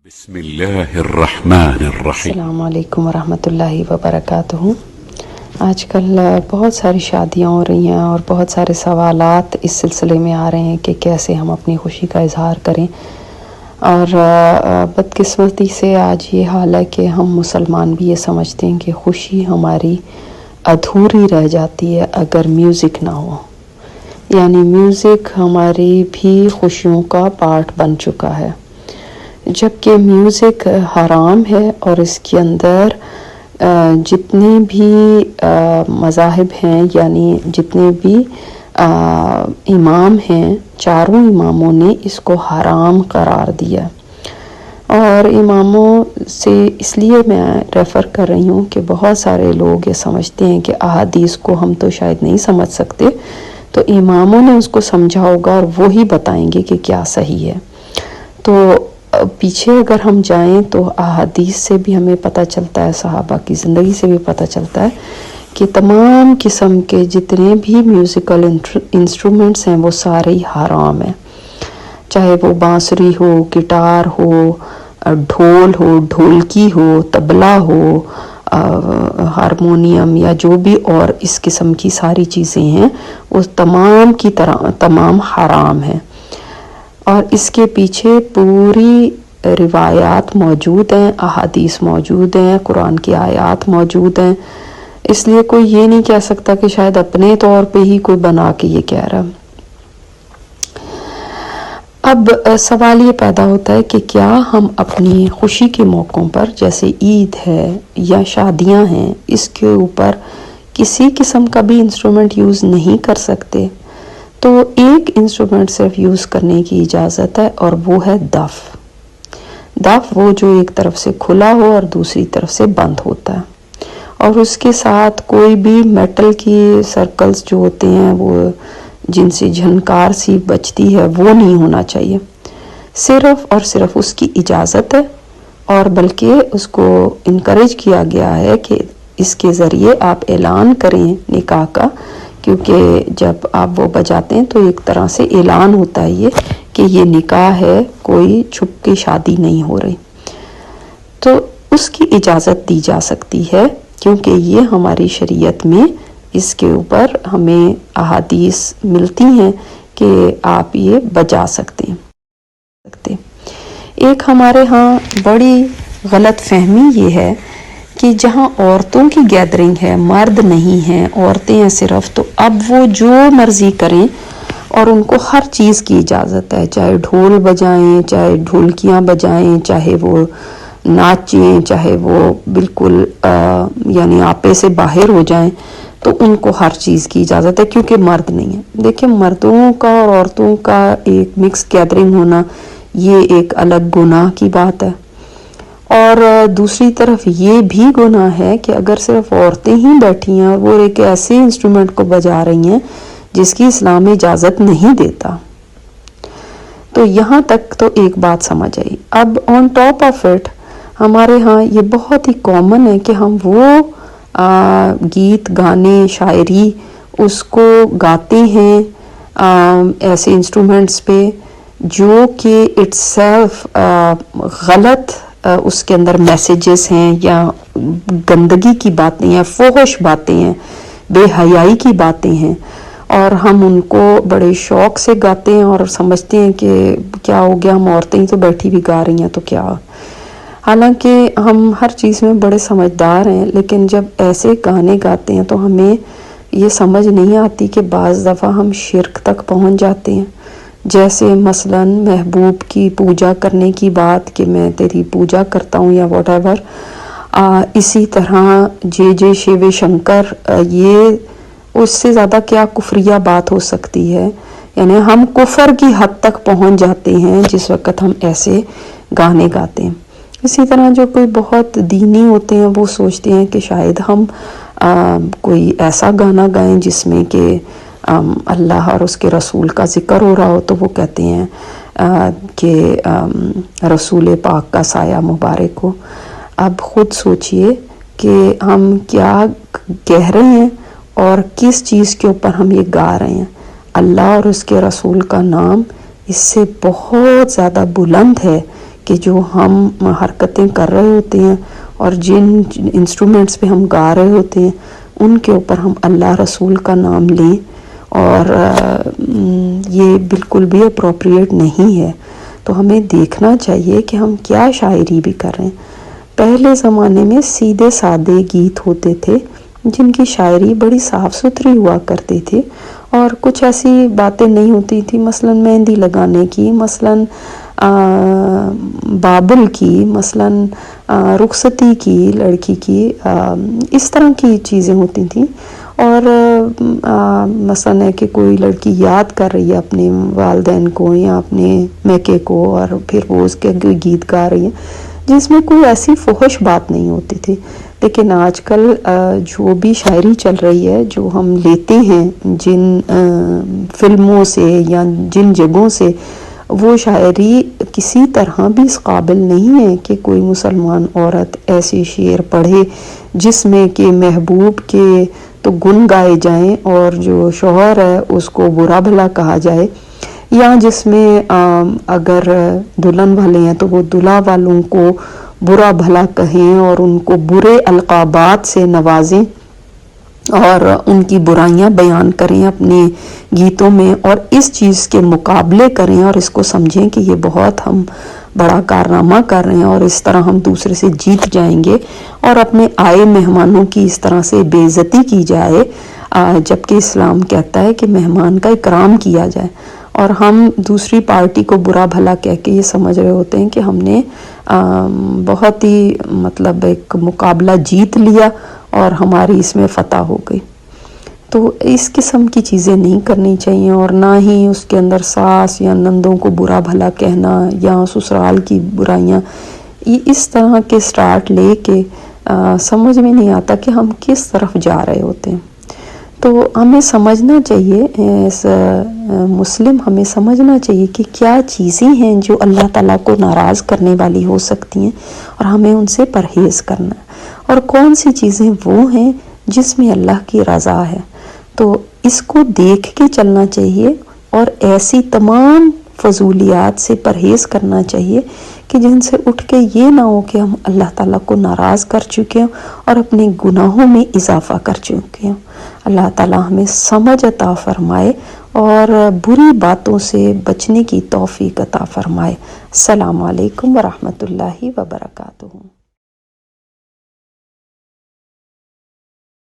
بسم اللہ الرحمن الرحیم۔ السلام علیکم ورحمۃ اللہ وبرکاتہ۔ آج کل بہت ساری شادیاں ہو رہی ہیں اور بہت سارے سوالات اس سلسلے میں آ رہے ہیں کہ کیسے ہم اپنی خوشی کا اظہار کریں، اور بدقسمتی سے آج یہ حال ہے کہ ہم مسلمان بھی یہ سمجھتے ہیں کہ خوشی ہماری ادھوری رہ جاتی ہے اگر میوزک نہ ہو، یعنی میوزک ہماری بھی خوشیوں کا پارٹ بن چکا ہے، جبکہ میوزک حرام ہے اور اس کے اندر جتنے بھی مذاہب ہیں، یعنی جتنے بھی امام ہیں، چاروں اماموں نے اس کو حرام قرار دیا، اور اماموں سے اس لیے میں ریفر کر رہی ہوں کہ بہت سارے لوگ یہ سمجھتے ہیں کہ احادیث کو ہم تو شاید نہیں سمجھ سکتے، تو اماموں نے اس کو سمجھا ہوگا اور وہی بتائیں گے کہ کیا صحیح ہے۔ تو پیچھے اگر ہم جائیں تو احادیث سے بھی ہمیں پتہ چلتا ہے، صحابہ کی زندگی سے بھی پتہ چلتا ہے کہ تمام قسم کے جتنے بھی میوزیکل انسٹرومنٹس ہیں وہ سارے ہی حرام ہیں، چاہے وہ بانسری ہو، گٹار ہو، ڈھول ہو، ڈھولکی ہو، طبلہ ہو، ہارمونیم یا جو بھی اور اس قسم کی ساری چیزیں ہیں، وہ تمام کی طرح تمام حرام ہیں، اور اس کے پیچھے پوری روایات موجود ہیں، احادیث موجود ہیں، قرآن کی آیات موجود ہیں، اس لیے کوئی یہ نہیں کہہ سکتا کہ شاید اپنے طور پہ ہی کوئی بنا کے یہ کہہ رہا۔ اب سوال یہ پیدا ہوتا ہے کہ کیا ہم اپنی خوشی کے موقعوں پر، جیسے عید ہے یا شادیاں ہیں، اس کے اوپر کسی قسم کا بھی انسٹرومنٹ یوز نہیں کر سکتے؟ تو ایک انسٹرومنٹ صرف یوز کرنے کی اجازت ہے، اور وہ ہے دف۔ دف وہ جو ایک طرف سے کھلا ہو اور دوسری طرف سے بند ہوتا ہے، اور اس کے ساتھ کوئی بھی میٹل کی سرکلز جو ہوتے ہیں وہ جن سے جھنکار سی بجتی ہے وہ نہیں ہونا چاہیے، صرف اور صرف اس کی اجازت ہے، اور بلکہ اس کو انکریج کیا گیا ہے کہ اس کے ذریعے آپ اعلان کریں نکاح کا، کیونکہ جب آپ وہ بجاتے ہیں تو ایک طرح سے اعلان ہوتا ہے یہ کہ یہ نکاح ہے، کوئی چھپ کے شادی نہیں ہو رہی، تو اس کی اجازت دی جا سکتی ہے، کیونکہ یہ ہماری شریعت میں اس کے اوپر ہمیں احادیث ملتی ہیں کہ آپ یہ بجا سکتے ہیں۔ ایک ہمارے ہاں بڑی غلط فہمی یہ ہے کہ جہاں عورتوں کی گیدرنگ ہے، مرد نہیں ہیں، عورتیں ہیں صرف، تو اب وہ جو مرضی کریں اور ان کو ہر چیز کی اجازت ہے، چاہے ڈھول بجائیں، چاہے ڈھولکیاں بجائیں، چاہے وہ ناچیں، چاہے وہ بالکل یعنی آپے سے باہر ہو جائیں، تو ان کو ہر چیز کی اجازت ہے، کیونکہ مرد نہیں ہے۔ دیکھیں، مردوں کا اور عورتوں کا ایک مکس گیدرنگ ہونا یہ ایک الگ گناہ کی بات ہے، اور دوسری طرف یہ بھی گناہ ہے کہ اگر صرف عورتیں ہی بیٹھی ہیں اور وہ ایک ایسے انسٹرومنٹ کو بجا رہی ہیں جس کی اسلام اجازت نہیں دیتا، تو یہاں تک تو ایک بات سمجھ آئی۔ اب آن ٹاپ آف اٹ ہمارے ہاں یہ بہت ہی کامن ہے کہ ہم وہ گیت، گانے، شاعری اس کو گاتے ہیں ایسے انسٹرومنٹس پہ جو کہ اٹس سیلف غلط، اس کے اندر میسیجز ہیں یا گندگی کی باتیں ہیں، فحش باتیں ہیں، بے حیائی کی باتیں ہیں، اور ہم ان کو بڑے شوق سے گاتے ہیں اور سمجھتے ہیں کہ کیا ہو گیا، ہم عورتیں ہی تو بیٹھی بھی گا رہی ہیں تو کیا، حالانکہ ہم ہر چیز میں بڑے سمجھدار ہیں، لیکن جب ایسے گانے گاتے ہیں تو ہمیں یہ سمجھ نہیں آتی کہ بعض دفعہ ہم شرک تک پہنچ جاتے ہیں، جیسے مثلاً محبوب کی پوجا کرنے کی بات کہ میں تیری پوجا کرتا ہوں یا واٹ ایور، اسی طرح جے شیو شنکر، یہ اس سے زیادہ کیا کفریہ بات ہو سکتی ہے، یعنی ہم کفر کی حد تک پہنچ جاتے ہیں جس وقت ہم ایسے گانے گاتے ہیں۔ اسی طرح جو کوئی بہت دینی ہوتے ہیں وہ سوچتے ہیں کہ شاید ہم کوئی ایسا گانا گائیں جس میں کہ اللہ اور اس کے رسول کا ذکر ہو رہا ہو، تو وہ کہتے ہیں کہ رسول پاک کا سایہ مبارک ہو۔ اب خود سوچئے کہ ہم کیا کہہ رہے ہیں اور کس چیز کے اوپر ہم یہ گا رہے ہیں۔ اللہ اور اس کے رسول کا نام اس سے بہت زیادہ بلند ہے کہ جو ہم حرکتیں کر رہے ہوتے ہیں اور جن انسٹرومنٹس پہ ہم گا رہے ہوتے ہیں ان کے اوپر ہم اللہ رسول کا نام لیں، اور یہ بالکل بھی اپروپریٹ نہیں ہے۔ تو ہمیں دیکھنا چاہیے کہ ہم کیا شاعری بھی کر رہے ہیں۔ پہلے زمانے میں سیدھے سادے گیت ہوتے تھے جن کی شاعری بڑی صاف ستھری ہوا کرتی تھی، اور کچھ ایسی باتیں نہیں ہوتی تھی، مثلاً مہندی لگانے کی، مثلاً بابل کی، مثلاً رخصتی کی لڑکی کی، اس طرح کی چیزیں ہوتی تھیں۔ اور مثلاً ہے کہ کوئی لڑکی یاد کر رہی ہے اپنے والدین کو یا اپنے میکے کو، اور پھر وہ اس کے گیت گا رہی ہے جس میں کوئی ایسی فحش بات نہیں ہوتی تھی۔ لیکن آج کل جو بھی شاعری چل رہی ہے، جو ہم لیتے ہیں جن فلموں سے یا جن جگہوں سے، وہ شاعری کسی طرح بھی اس قابل نہیں ہے کہ کوئی مسلمان عورت ایسی شعر پڑھے جس میں کہ محبوب کے تو گن گائے جائیں اور جو شوہر ہے اس کو برا بھلا کہا جائے، یا جس میں اگر دلہن والے ہیں تو وہ دلہا والوں کو برا بھلا کہیں اور ان کو برے القابات سے نوازیں اور ان کی برائیاں بیان کریں اپنے گیتوں میں، اور اس چیز کے مقابلے کریں اور اس کو سمجھیں کہ یہ بہت ہم بڑا کارنامہ کر رہے ہیں اور اس طرح ہم دوسرے سے جیت جائیں گے، اور اپنے آئے مہمانوں کی اس طرح سے بے عزتی کی جائے، جبکہ اسلام کہتا ہے کہ مہمان کا اکرام کیا جائے، اور ہم دوسری پارٹی کو برا بھلا کہہ کے یہ سمجھ رہے ہوتے ہیں کہ ہم نے بہت ہی مطلب ایک مقابلہ جیت لیا اور ہماری اس میں فتح ہو گئی۔ تو اس قسم کی چیزیں نہیں کرنی چاہیے، اور نہ ہی اس کے اندر ساس یا نندوں کو برا بھلا کہنا یا سسرال کی برائیاں، یہ اس طرح کے سٹارٹ لے کے سمجھ میں نہیں آتا کہ ہم کس طرف جا رہے ہوتے ہیں۔ تو ہمیں سمجھنا چاہیے، ایز مسلم ہمیں سمجھنا چاہیے کہ کیا چیزیں ہیں جو اللہ تعالیٰ کو ناراض کرنے والی ہو سکتی ہیں اور ہمیں ان سے پرہیز کرنا ہے، اور کون سی چیزیں وہ ہیں جس میں اللہ کی رضا ہے۔ تو اس کو دیکھ کے چلنا چاہیے، اور ایسی تمام فضولیات سے پرہیز کرنا چاہیے کہ جن سے اٹھ کے یہ نہ ہو کہ ہم اللہ تعالیٰ کو ناراض کر چکے ہوں اور اپنے گناہوں میں اضافہ کر چکے ہوں۔ اللہ تعالیٰ ہمیں سمجھ عطا فرمائے اور بری باتوں سے بچنے کی توفیق عطا فرمائے۔ السلام علیکم ورحمۃ اللہ وبرکاتہ۔